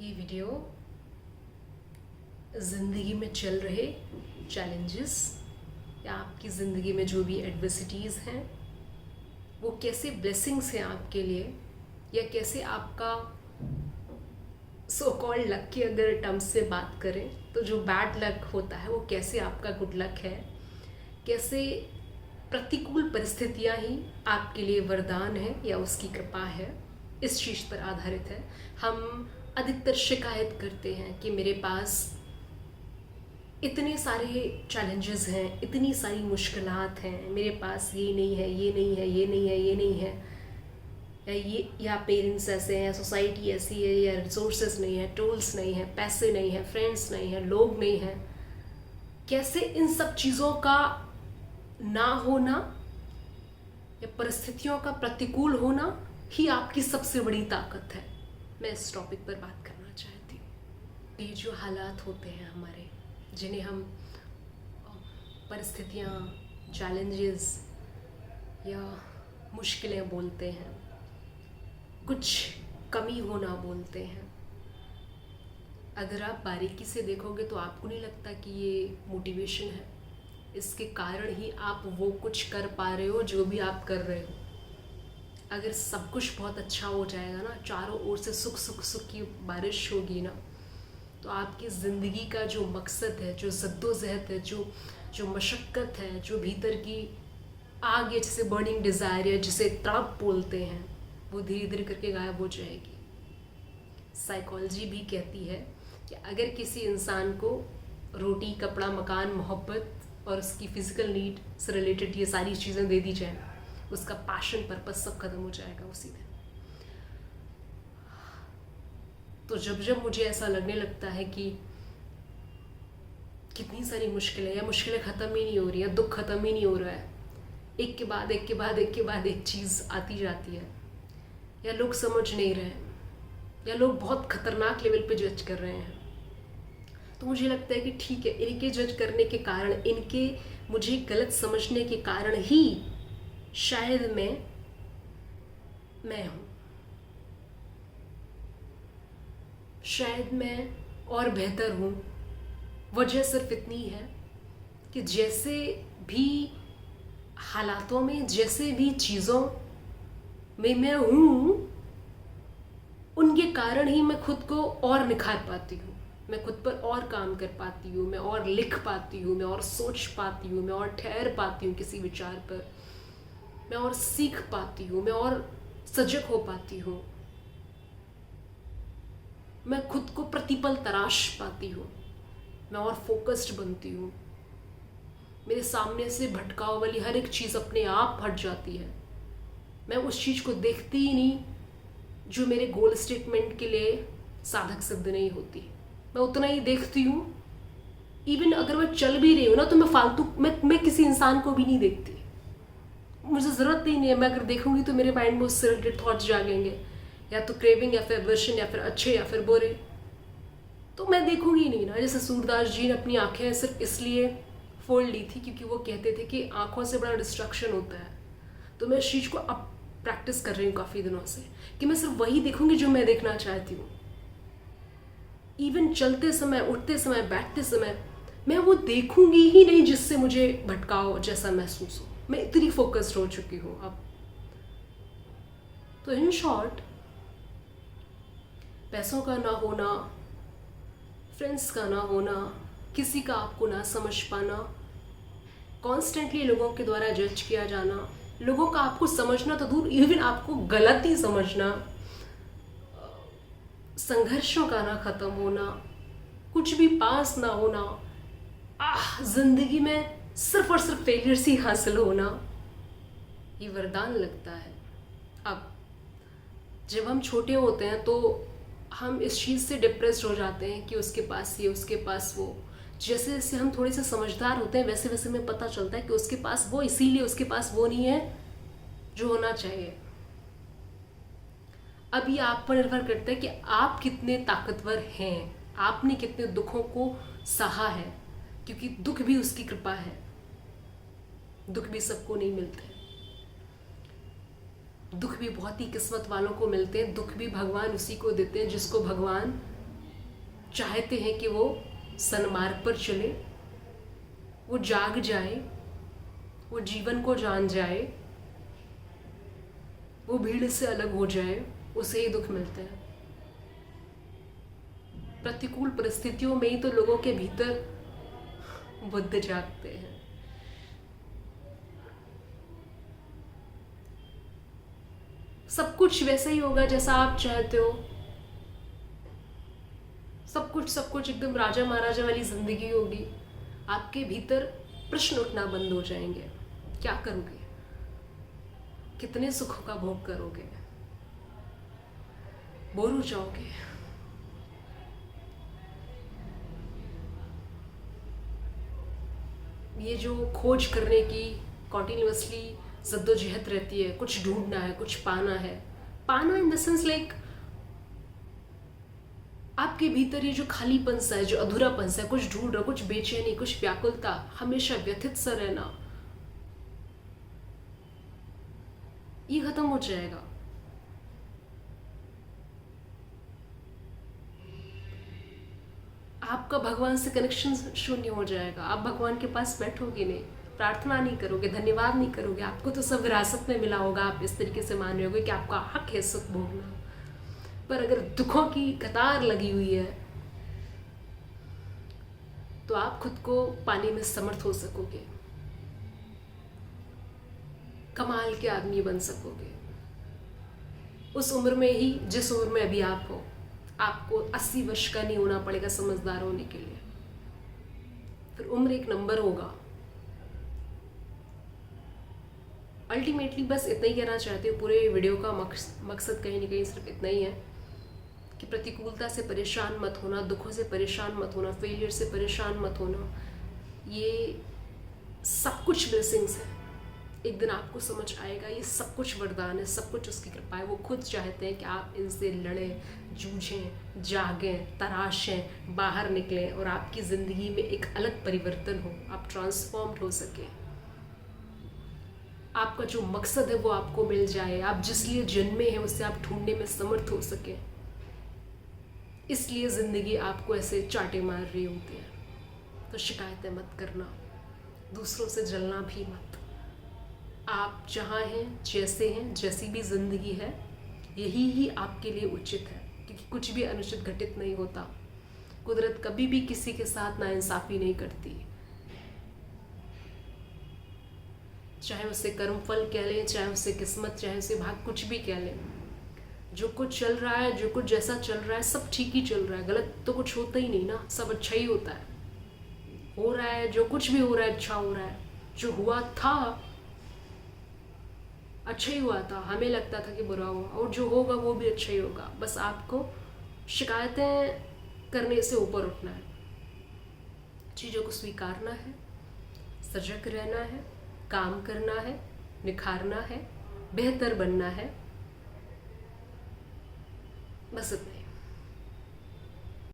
ये वीडियो ज़िंदगी में चल रहे चैलेंजेस या आपकी ज़िंदगी में जो भी एडवर्सिटीज़ हैं वो कैसे ब्लेसिंग्स हैं आपके लिए, या कैसे आपका सो कॉल्ड लक की अगर टर्म्स से बात करें तो जो बैड लक होता है वो कैसे आपका गुड लक है, कैसे प्रतिकूल परिस्थितियाँ ही आपके लिए वरदान है या उसकी कृपा है, इस चीज़ पर आधारित है। हम अधिकतर शिकायत करते हैं कि मेरे पास इतने सारे चैलेंजेस हैं, इतनी सारी मुश्किलात हैं, मेरे पास ये नहीं है, ये नहीं है, ये नहीं है, ये नहीं है, या पेरेंट्स ऐसे हैं, सोसाइटी ऐसी है, या रिसोर्सेज नहीं है, टूल्स नहीं है, पैसे नहीं है, फ्रेंड्स नहीं है, लोग नहीं हैं। कैसे इन सब चीज़ों का ना होना या परिस्थितियों का प्रतिकूल होना ही आपकी सबसे बड़ी ताकत है, मैं इस टॉपिक पर बात करना चाहती हूँ। ये जो हालात होते हैं हमारे, जिन्हें हम परिस्थितियाँ, चैलेंजेस या मुश्किलें बोलते हैं, कुछ कमी होना बोलते हैं, अगर आप बारीकी से देखोगे तो आपको नहीं लगता कि ये मोटिवेशन है। इसके कारण ही आप वो कुछ कर पा रहे हो जो भी आप कर रहे हो। अगर सब कुछ बहुत अच्छा हो जाएगा ना, चारों ओर से सुख सुख सुख की बारिश होगी ना, तो आपकी ज़िंदगी का जो मकसद है, जो जद्दोजहद है, जो मशक्क़त है, जो भीतर की आग है, जिसे बर्निंग डिज़ायर है, जिसे तड़प बोलते हैं, वो धीरे धीरे करके गायब हो जाएगी। साइकोलॉजी भी कहती है कि अगर किसी इंसान को रोटी, कपड़ा, मकान, मोहब्बत और उसकी फ़िज़िकल नीड से रिलेटेड ये सारी चीज़ें दे दी जाए, उसका पैशन, पर्पस सब खत्म हो जाएगा उसी दिन। तो जब जब मुझे ऐसा लगने लगता है कि कितनी सारी मुश्किलें, या मुश्किलें ख़त्म ही नहीं हो रही है, दुख ख़त्म ही नहीं हो रहा है, एक के बाद एक के बाद एक के बाद एक चीज़ आती जाती है, या लोग समझ नहीं रहे हैं, या लोग बहुत ख़तरनाक लेवल पे जज कर रहे हैं, तो मुझे लगता है कि ठीक है, इनके जज करने के कारण, इनके मुझे गलत समझने के कारण ही शायद मैं हूँ, शायद मैं और बेहतर हूँ। वजह सिर्फ इतनी है कि जैसे भी हालातों में, जैसे भी चीज़ों में मैं हूँ, उनके कारण ही मैं खुद को और निखार पाती हूँ, मैं खुद पर और काम कर पाती हूँ, मैं और लिख पाती हूँ, मैं और सोच पाती हूँ, मैं और ठहर पाती हूँ किसी विचार पर, मैं और सीख पाती हूँ, मैं और सजग हो पाती हूँ, मैं खुद को प्रतिपल तराश पाती हूँ, मैं और फोकस्ड बनती हूँ, मेरे सामने से भटकाव वाली हर एक चीज़ अपने आप हट जाती है, मैं उस चीज़ को देखती ही नहीं जो मेरे गोल स्टेटमेंट के लिए साधक सिद्ध नहीं होती, मैं उतना ही देखती हूँ। इवन अगर मैं चल भी रही हूँ ना, तो मैं फालतू मैं किसी इंसान को भी नहीं देखती, मुझे ज़रूरत ही नहीं है। मैं अगर देखूंगी तो मेरे माइंड में उससे रिलेटेड थॉट्स जागेंगे, या तो क्रेविंग, या फिर वर्शन, या फिर अच्छे या फिर बुरे, तो मैं देखूंगी ही नहीं ना। जैसे सूरदास जी ने अपनी आंखें सिर्फ इसलिए फोड़ ली थी क्योंकि वो कहते थे कि आंखों से बड़ा डिस्ट्रक्शन होता है। तो मैं इस चीज़ को अब प्रैक्टिस कर रही हूँ काफ़ी दिनों से कि मैं सिर्फ वही देखूंगी जो मैं देखना चाहती हूँ। इवन चलते समय, उठते समय, बैठते समय मैं वो देखूंगी ही नहीं जिससे मुझे भटकाव जैसा महसूस हो। मैं इतनी फोकस्ड हो चुकी हूँ अब। तो इन शॉर्ट, पैसों का ना होना, फ्रेंड्स का ना होना, किसी का आपको ना समझ पाना, कॉन्स्टेंटली लोगों के द्वारा जज किया जाना, लोगों का आपको समझना तो दूर, इवन आपको गलत ही समझना, संघर्षों का ना ख़त्म होना, कुछ भी पास ना होना, जिंदगी में सिर्फ और सिर्फ फेलियर्स ही हासिल होना, ये वरदान लगता है। अब जब हम छोटे होते हैं तो हम इस चीज़ से डिप्रेस्ड हो जाते हैं कि उसके पास ये, उसके पास वो। जैसे जैसे हम थोड़े से समझदार होते हैं वैसे वैसे हमें पता चलता है कि उसके पास वो इसीलिए उसके पास वो नहीं है जो होना चाहिए। अब ये आप पर निर्भर करता है कि आप कितने ताकतवर हैं, आपने कितने दुखों को सहा है, क्योंकि दुख भी उसकी कृपा है, दुख भी सबको नहीं मिलते, दुख भी बहुत ही किस्मत वालों को मिलते हैं। दुख भी भगवान उसी को देते हैं जिसको भगवान चाहते हैं कि वो सन्मार्ग पर चले, वो जाग जाए, वो जीवन को जान जाए, वो भीड़ से अलग हो जाए, उसे ही दुख मिलते हैं। प्रतिकूल परिस्थितियों में ही तो लोगों के भीतर बुद्ध जागते हैं। सब कुछ वैसा ही होगा जैसा आप चाहते हो। सब कुछ एकदम राजा महाराजा वाली जिंदगी होगी। आपके भीतर प्रश्न उठना बंद हो जाएंगे। क्या करोगे? कितने सुखों का भोग करोगे? बोर हो जाओगे। ये जो खोज करने की कॉन्टिन्यूसली जद्दोजहद रहती है, कुछ ढूंढना है, कुछ पाना इन द सेंस लाइक आपके भीतर ये जो खालीपन सा है, जो अधूरापन सा है, कुछ ढूंढ रहा, कुछ बेचैनी, कुछ व्याकुलता, हमेशा व्यथित सा रहना, ये खत्म हो जाएगा। आपका भगवान से कनेक्शन शून्य हो जाएगा। आप भगवान के पास बैठोगे नहीं, प्रार्थना नहीं करोगे, धन्यवाद नहीं करोगे। आपको तो सब विरासत में मिला होगा। आप इस तरीके से मान रहे होगे कि आपका हक है सुख भोगना। पर अगर दुखों की कतार लगी हुई है तो आप खुद को पाने में समर्थ हो सकोगे, कमाल के आदमी बन सकोगे। उस उम्र में ही जिस उम्र में अभी आप हो, आपको 80 वर्ष का नहीं होना पड़ेगा समझदार होने के लिए। फिर उम्र एक नंबर होगा। अल्टीमेटली बस इतना ही कहना चाहती हूँ। पूरे वीडियो का मकसद कहीं ना कहीं सिर्फ इतना ही है कि प्रतिकूलता से परेशान मत होना, दुखों से परेशान मत होना, फेलियर से परेशान मत होना। ये सब कुछ ब्लेसिंग्स है। एक दिन आपको समझ आएगा ये सब कुछ वरदान है, सब कुछ उसकी कृपा है। वो खुद चाहते हैं कि आप इनसे लड़ें, जूझें, जागें, तराशें, बाहर निकलें और आपकी ज़िंदगी में एक अलग परिवर्तन हो, आप ट्रांसफॉर्म्ड हो सके, आपका जो मकसद है वो आपको मिल जाए, आप जिस लिए जन्मे हैं उसे आप ढूंढने में समर्थ हो सके। इसलिए ज़िंदगी आपको ऐसे चांटे मार रही होती है। तो शिकायतें मत करना, दूसरों से जलना भी मत। आप जहाँ हैं, जैसे हैं, जैसी भी ज़िंदगी है, यही ही आपके लिए उचित है, क्योंकि कुछ भी अनुचित घटित नहीं होता। कुदरत कभी भी किसी के साथ नाइंसाफ़ी नहीं करती। चाहे उसे कर्मफल कह लें, चाहे उसे किस्मत, चाहे उसे भाग, कुछ भी कह लें। जो कुछ चल रहा है, जो कुछ जैसा चल रहा है, सब ठीक ही चल रहा है। गलत तो कुछ होता ही नहीं ना, सब अच्छा ही होता है। हो रहा है जो कुछ भी हो रहा है, अच्छा हो रहा है। जो हुआ था अच्छा ही हुआ था, हमें लगता था कि बुरा हुआ, और जो होगा वो भी अच्छा ही होगा। बस आपको शिकायतें करने से ऊपर उठना है, चीज़ों को स्वीकारना है, सजग रहना है, काम करना है, निखारना है, बेहतर बनना है। बस इतना ही।